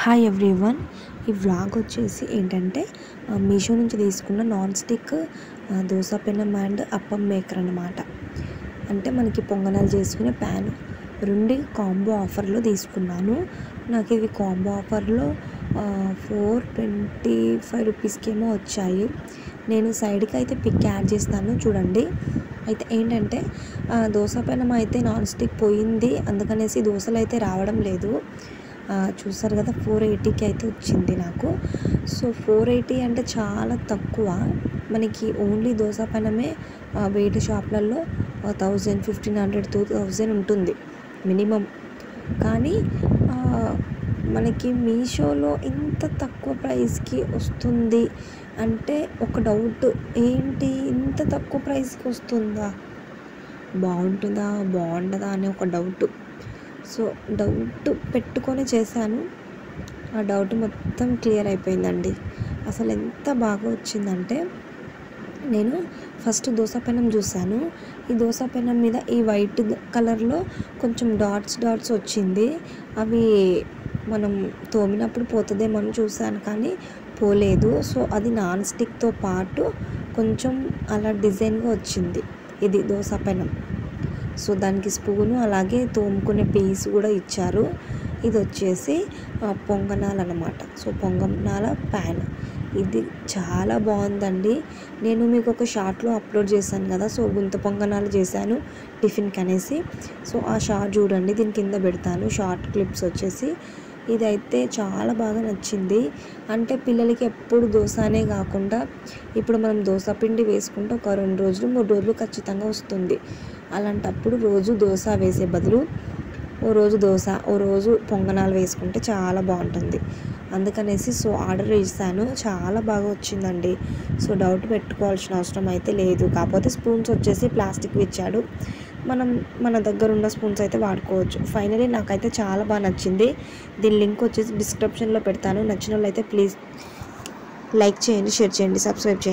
Hi everyone, ఈ vlog వచ్చేసి ఏంటంటే మీషో నుంచి తీసుకున్న నాన్ స్టిక్ దోశ పెనం అండ్ అప్పం మేకర్ అన్నమాట. అంటే మనకి పొంగనాలు చేసుకునే ప్యాన్ రెండు కాంబో ఆఫర్లో తీసుకున్నాను. నాకు ఇది కాంబో ఆఫర్లో 425 రూపీస్కి ఏమో వచ్చాయి. నేను సైడ్కి అయితే పిక్ యాడ్ చేస్తాను చూడండి. అయితే ఏంటంటే దోశ పెనం అయితే నాన్ స్టిక్ పోయింది, అందుకనేసి దోశలు అయితే రావడం లేదు. చూసారు కదా, 480కి అయితే వచ్చింది నాకు. సో 480 అంటే చాలా తక్కువ. మనకి ఓన్లీ దోశ పెనమే బయట షాప్లలో 1000, 1500, 2000 ఉంటుంది మినిమం. కానీ మనకి మీషోలో ఇంత తక్కువ ప్రైస్కి వస్తుంది అంటే ఒక డౌట్, ఏంటి ఇంత తక్కువ ప్రైస్కి వస్తుందా, బాగుంటుందా బాగుండదా అనే ఒక డౌట్. సో డౌట్ పెట్టుకొని చేశాను, ఆ డౌట్ మొత్తం క్లియర్ అయిపోయిందండి. అసలు ఎంత బాగా వచ్చిందంటే, నేను ఫస్ట్ దోశ పెనం చూశాను. ఈ దోశ పెనం మీద ఈ వైట్ కలర్లో కొంచెం డాట్స్ వచ్చింది. అవి మనం తోమినప్పుడు పోతుందేమో అని చూశాను, కానీ పోలేదు. సో అది నాన్ స్టిక్తో పాటు కొంచెం అలా డిజైన్గా వచ్చింది ఇది దోశ పెనం. సో దానికి స్పూను అలాగే తోముకునే పీస్ కూడా ఇచ్చారు. ఇది వచ్చేసి పొంగనాలు అన్నమాట. సో పొంగనాల ప్యాన్ ఇది చాలా బాగుందండి. నేను మీకు ఒక షార్ట్లో అప్లోడ్ చేశాను కదా, సో గుంత పొంగనాలు చేశాను టిఫిన్కి అనేసి. సో ఆ షార్ట్ చూడండి, దీని కింద పెడతాను షార్ట్ క్లిప్స్ వచ్చేసి. ఇదైతే చాలా బాగా నచ్చింది. అంటే పిల్లలకి ఎప్పుడు దోశనే కాకుండా ఇప్పుడు మనం దోశ పిండి వేసుకుంటే ఒక 2 రోజులు 3 రోజులు ఖచ్చితంగా వస్తుంది. అలాంటప్పుడు రోజు దోశ వేసే బదులు ఓ రోజు దోశ ఓ రోజు పొంగనాలు వేసుకుంటే చాలా బాగుంటుంది. అందుకనేసి సో ఆర్డర్ చేశాను, చాలా బాగా వచ్చిందండి. సో డౌట్ పెట్టుకోవాల్సిన అవసరం అయితే లేదు. కాకపోతే స్పూన్స్ వచ్చేసి ప్లాస్టిక్ ఇచ్చాడు, మనం మన దగ్గర ఉన్న స్పూన్స్ అయితే వాడుకోవచ్చు. ఫైనలీ నాకైతే చాలా బాగా నచ్చింది. దీని లింక్ వచ్చేసి డిస్క్రిప్షన్లో పెడతాను. నచ్చిన వాళ్ళు అయితే ప్లీజ్ లైక్ చేయండి, షేర్ చేయండి, సబ్స్క్రైబ్ చేయండి.